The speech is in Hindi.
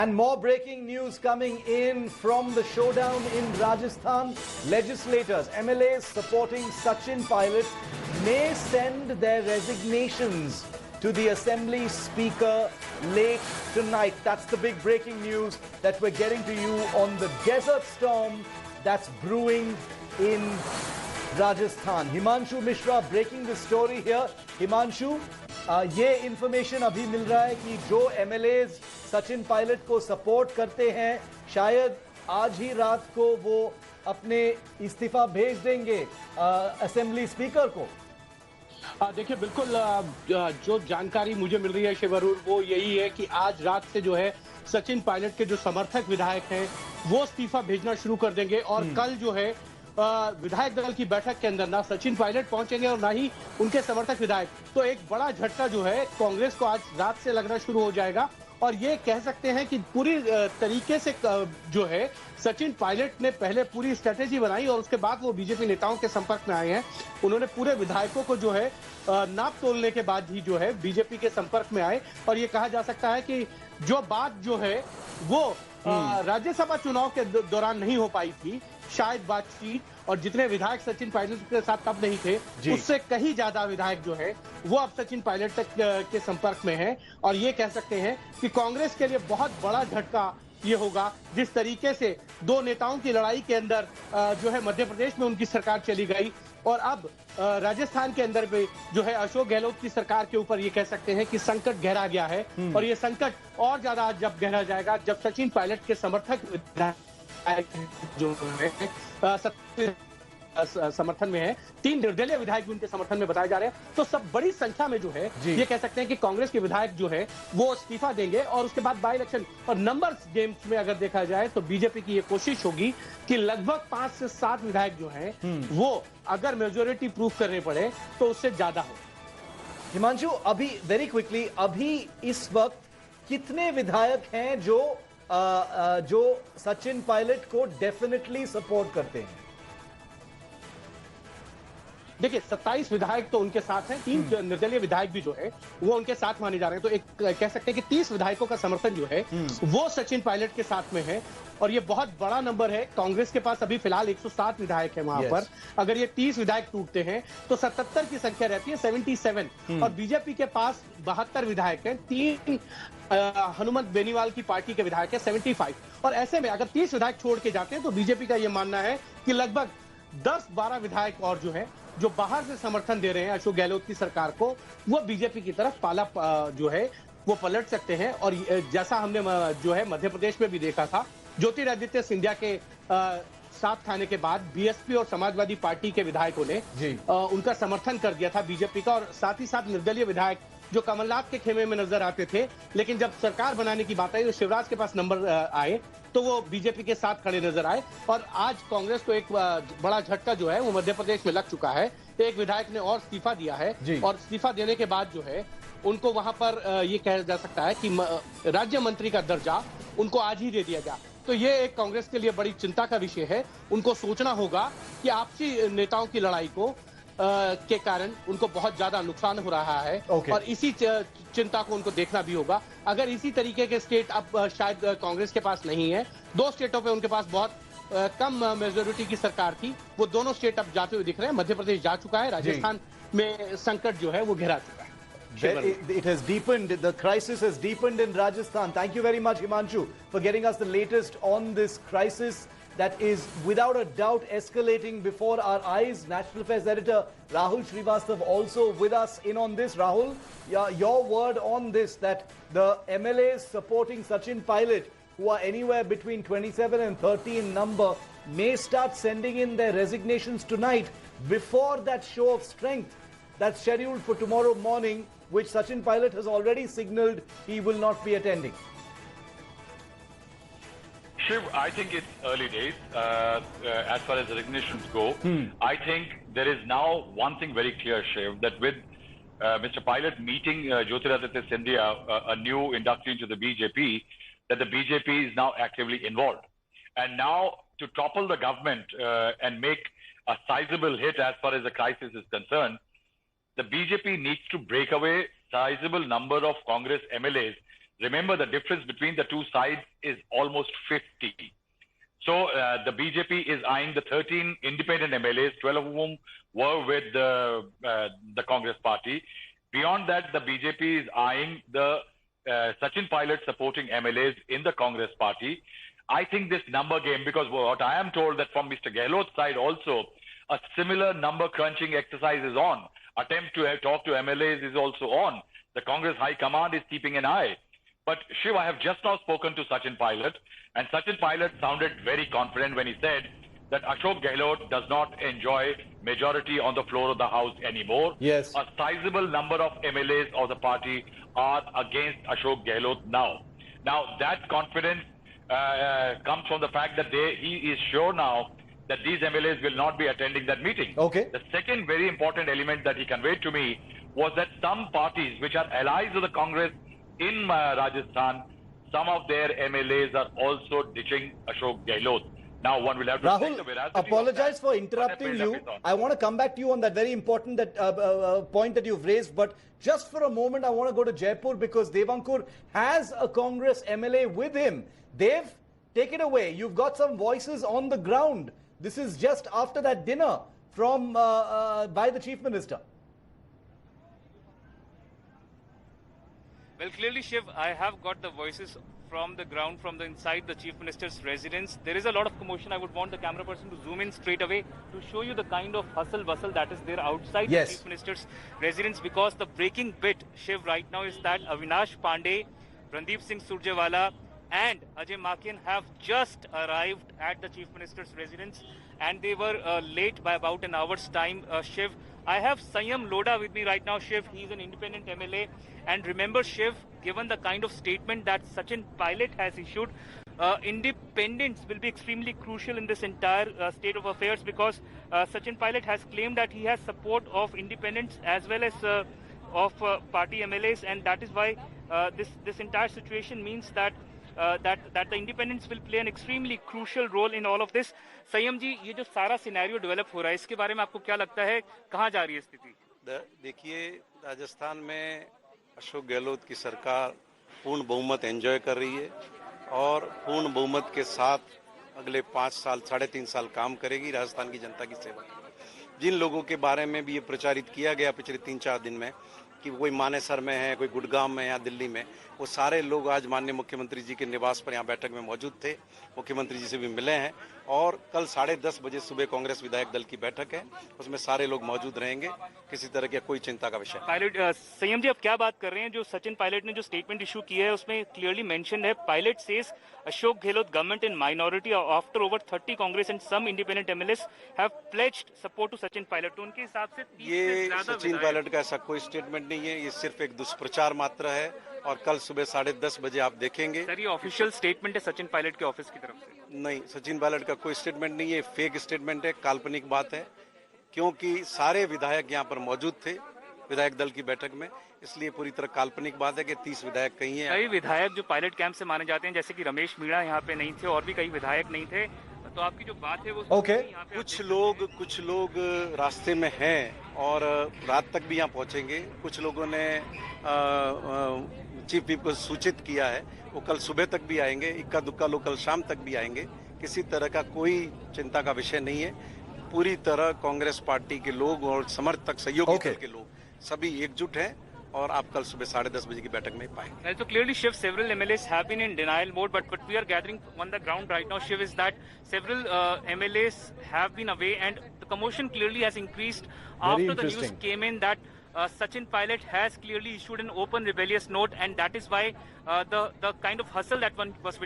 And more breaking news coming in from the showdown in Rajasthan. Legislators, MLAs supporting Sachin Pilot may send their resignations to the Assembly Speaker late tonight. That's the big breaking news that we're getting to you on the desert storm that's brewing in Rajasthan. Himanshu Mishra breaking the story here. Himanshu, ये इंफॉर्मेशन अभी मिल रहा है कि जो एमएलएज सचिन पायलट को सपोर्ट करते हैं शायद आज ही रात को वो अपने इस्तीफा भेज देंगे असेंबली स्पीकर को। देखिए बिल्कुल जो जानकारी मुझे मिल रही है शिवरूर वो यही है कि आज रात से जो है सचिन पायलट के जो समर्थक विधायक हैं वो इस्तीफा भेजना शुरू कर देंगे और कल जो है विधायक दल की बैठक के अंदर ना सचिन पायलट पहुंचेंगे और ना ही उनके समर्थक विधायक। तो एक बड़ा झटका जो है कांग्रेस को आज रात से लगना शुरू हो जाएगा और ये कह सकते हैं कि पूरी तरीके से जो है सचिन पायलट ने पहले पूरी स्ट्रेटेजी बनाई और उसके बाद वो बीजेपी नेताओं के संपर्क में आए हैं। उन्होंने पूरे विधायकों को जो है नाप तोलने के बाद ही जो है बीजेपी के संपर्क में आए और ये कहा जा सकता है कि जो बात जो है वो राज्यसभा चुनाव के दौरान नहीं हो पाई थी शायद बातचीत और जितने विधायक सचिन पायलट के साथ तब नहीं थे उससे कहीं ज्यादा विधायक जो है वो अब सचिन पायलट तक के संपर्क में है और ये कह सकते हैं कि कांग्रेस के लिए बहुत बड़ा झटका ये होगा जिस तरीके से दो नेताओं की लड़ाई के अंदर जो है मध्य प्रदेश में उनकी सरकार चली गई और अब राजस्थान के अंदर भी जो है अशोक गहलोत की सरकार के ऊपर ये कह सकते हैं कि संकट गहरा गया है और ये संकट और ज्यादा जब गहरा जाएगा जब सचिन पायलट के समर्थक जो है समर्थन में है 3 निर्दलीय विधायक भी उनके समर्थन में बताए जा रहे हैं। तो सब बड़ी संख्या में जो है ये कह सकते हैं कि कांग्रेस के विधायक जो है वो इस्तीफा देंगे और उसके बाद बाई इलेक्शन और नंबर्स गेम्स में अगर देखा जाए तो बीजेपी की ये कोशिश होगी कि लगभग 5 से 7 विधायक जो हैं वो अगर मेजोरिटी प्रूफ करने पड़े तो उससे ज्यादा हो। हिमांशु, अभी वेरी क्विकली अभी इस वक्त कितने विधायक हैं जो सचिन पायलट को डेफिनेटली सपोर्ट करते हैं? देखिए 27 विधायक तो उनके साथ हैं, 3 निर्दलीय विधायक भी जो है वो उनके साथ माने जा रहे हैं। तो एक कह सकते हैं कि 30 विधायकों का समर्थन जो है वो सचिन पायलट के साथ में है और ये बहुत बड़ा नंबर है। कांग्रेस के पास अभी फिलहाल 107 विधायक है वहां पर। अगर ये 30 विधायक टूटते हैं तो 77 की संख्या रहती है 77 और बीजेपी के पास 72 विधायक हैं, 3 हनुमंत बेनीवाल की पार्टी के विधायक है 75 और ऐसे में अगर 30 विधायक छोड़ के जाते हैं तो बीजेपी का यह मानना है कि लगभग 10-12 विधायक और जो है जो बाहर से समर्थन दे रहे हैं अशोक गहलोत की सरकार को वो बीजेपी की तरफ पाला जो है वो पलट सकते हैं। और जैसा हमने जो है मध्य प्रदेश में भी देखा था ज्योतिरादित्य सिंधिया के साथ खाने के बाद बीएसपी और समाजवादी पार्टी के विधायकों ने उनका समर्थन कर दिया था बीजेपी का और साथ ही साथ निर्दलीय विधायक जो कमलनाथ के खेमे में नजर आते थे लेकिन जब सरकार बनाने की बात आई तो शिवराज के पास नंबर आए तो वो बीजेपी के साथ खड़े नजर आए और आज कांग्रेस को एक बड़ा झटका जो है वो मध्य प्रदेश में लग चुका है। एक विधायक ने और इस्तीफा दिया है और इस्तीफा देने के बाद जो है उनको वहां पर ये कहा जा सकता है कि राज्य मंत्री का दर्जा उनको आज ही दे दिया गया। तो ये एक कांग्रेस के लिए बड़ी चिंता का विषय है। उनको सोचना होगा कि आपसी नेताओं की लड़ाई को के कारण उनको बहुत ज्यादा नुकसान हो रहा है और इसी चिंता को उनको देखना भी होगा। अगर इसी तरीके के स्टेट अब शायद कांग्रेस के पास नहीं है, 2 स्टेटों पे उनके पास बहुत कम मेजोरिटी की सरकार थी, वो दोनों स्टेट अब जाते हुए दिख रहे हैं। मध्य प्रदेश जा चुका है, राजस्थान में संकट जो है वो गहरा चुका है। It has deepened, the crisis has deepened in Rajasthan. Thank you very much, Himanshu, for getting us the latest on this crisis that is without a doubt escalating before our eyes. National Affairs Editor Rahul Srivastav also with us in on this. Rahul, your word on this, that the MLAs supporting Sachin Pilot, who are anywhere between 27 and 30 in number, may start sending in their resignations tonight before that show of strength that's scheduled for tomorrow morning, which Sachin Pilot has already signaled he will not be attending. Shiv, I think it's early days as far as resignations go. I think there is now one thing very clear, Shiv, that with Mr. Pilot meeting Jyotiraditya Scindia, a new inductee into the BJP, that the BJP is now actively involved. And now to topple the government and make a sizable hit as far as the crisis is concerned, the BJP needs to break away sizable number of Congress MLAs Remember, the difference between the two sides is almost 50. So the BJP is eyeing the 13 independent MLAs, 12 of whom were with the Congress party. Beyond that, the BJP is eyeing the Sachin Pilot supporting MLAs in the Congress party. I think this number game, because what I am told that from Mr. Gehlot's side also, a similar number crunching exercise is on. Attempt to talk to MLAs is also on. The Congress High Command is keeping an eye. But Shiv, I have just now spoken to Sachin Pilot, and Sachin Pilot sounded very confident when he said that Ashok Gehlot does not enjoy majority on the floor of the House anymore. Yes. A sizable number of MLAs of the party are against Ashok Gehlot now. Now, that confidence comes from the fact that he is sure now that these MLAs will not be attending that meeting. Okay. The second very important element that he conveyed to me was that some parties which are allies of the Congress in Rajasthan, some of their MLAs are also ditching Ashok Gehlot. Now one will have to Rahul, apologize for interrupting you. I want to come back to you on that very important point that you've raised. But just for a moment, I want to go to Jaipur because Devankur has a Congress MLA with him. Dev, take it away. You've got some voices on the ground. This is just after that dinner from by the Chief Minister. Well, clearly, Shiv, I have got the voices from the ground, from the inside the Chief Minister's residence. There is a lot of commotion. I would want the camera person to zoom in straight away to show you the kind of hustle-bustle that is there outside the Chief Minister's residence, because the breaking bit, Shiv, right now is that Avinash Pandey, Randeep Singh Surjewala and Ajay Makian have just arrived at the Chief Minister's residence, and they were late by about an hour's time, Shiv. I have Sanyam Lodha with me right now, Shiv. He's an independent MLA. And remember, Shiv, given the kind of statement that Sachin Pilot has issued, independence will be extremely crucial in this entire state of affairs, because Sachin Pilot has claimed that he has support of independents as well as of party MLAs, and that is why this entire situation means that that the independents will play an extremely crucial role in all of this. संयम जी, ये जो सारा सिनेरियो डेवलप हो रहा है, इसके बारे में आपको क्या लगता है, कहाँ जा रही है स्थिति? देखिए, राजस्थान में अशोक गहलोत की सरकार पूर्ण बहुमत एंजॉय कर रही है और पूर्ण बहुमत के साथ अगले 5 साल 3.5 साल काम करेगी, राजस्थान की जनता की सेवा करेगी। जिन लोगों के बारे में भी ये प्रचारित किया गया पिछले 3-4 दिन में कि कोई मानेसर में है, कोई गुड़गांव में या दिल्ली में, वो सारे लोग आज माननीय मुख्यमंत्री जी के निवास पर यहाँ बैठक में मौजूद थे। मुख्यमंत्री जी से भी मिले हैं और कल 10:30 बजे सुबह कांग्रेस विधायक दल की बैठक है, उसमें सारे लोग मौजूद रहेंगे। किसी तरह की कोई चिंता का विषय। पायलट संयम जी, आप क्या बात कर रहे हैं? जो सचिन पायलट ने जो स्टेटमेंट इशू किया है उसमें क्लियरली मेंशन है, Pilot says Ashok Gehlot government in minority after over 30 Congress and some independent MLAs have pledged support to Sachin Pilot. तो उनके हिसाब से ये सचिन पायलट का ऐसा कोई स्टेटमेंट नहीं है, ये सिर्फ एक दुष्प्रचार मात्र है और कल सुबह 10:30 बजे आप देखेंगे। सर, ये ऑफिशियल स्टेटमेंट है सचिन पायलट के ऑफिस की तरफ से? नहीं, सचिन पायलट का कोई स्टेटमेंट नहीं है, फेक स्टेटमेंट है, काल्पनिक बात है, क्योंकि सारे विधायक यहाँ पर मौजूद थे विधायक दल की बैठक में, इसलिए पूरी तरह काल्पनिक बात है कि 30 विधायक कहीं हैं। कई विधायक जो पायलट कैंप से माने जाते हैं, जैसे कि रमेश मीणा यहाँ पे नहीं थे और भी कई विधायक नहीं थे, तो आपकी जो बात है वो कुछ लोग रास्ते में हैं और रात तक भी यहाँ पहुंचेंगे। कुछ लोगों ने चीफ व्हिप को सूचित किया है, वो कल सुबह तक भी आएंगे, इक्का दुक्का लोग कल शाम तक भी आएंगे। किसी तरह का कोई चिंता का विषय नहीं है। पूरी तरह कांग्रेस पार्टी के लोग और समर्थक सहयोगी दल के लोग सभी एकजुट हैं और आप कल सुबह 10:30 बजे की बैठक में पाएंगे। So clearly, Shiv, several MLAs have been in denial mode, but we are gathering on the ground right now, Shiv, is that several MLAs have been away, and the commotion clearly has increased after the news came in that Sachin Pilot has clearly issued an open rebellious note, and that is why the kind of hustle that one was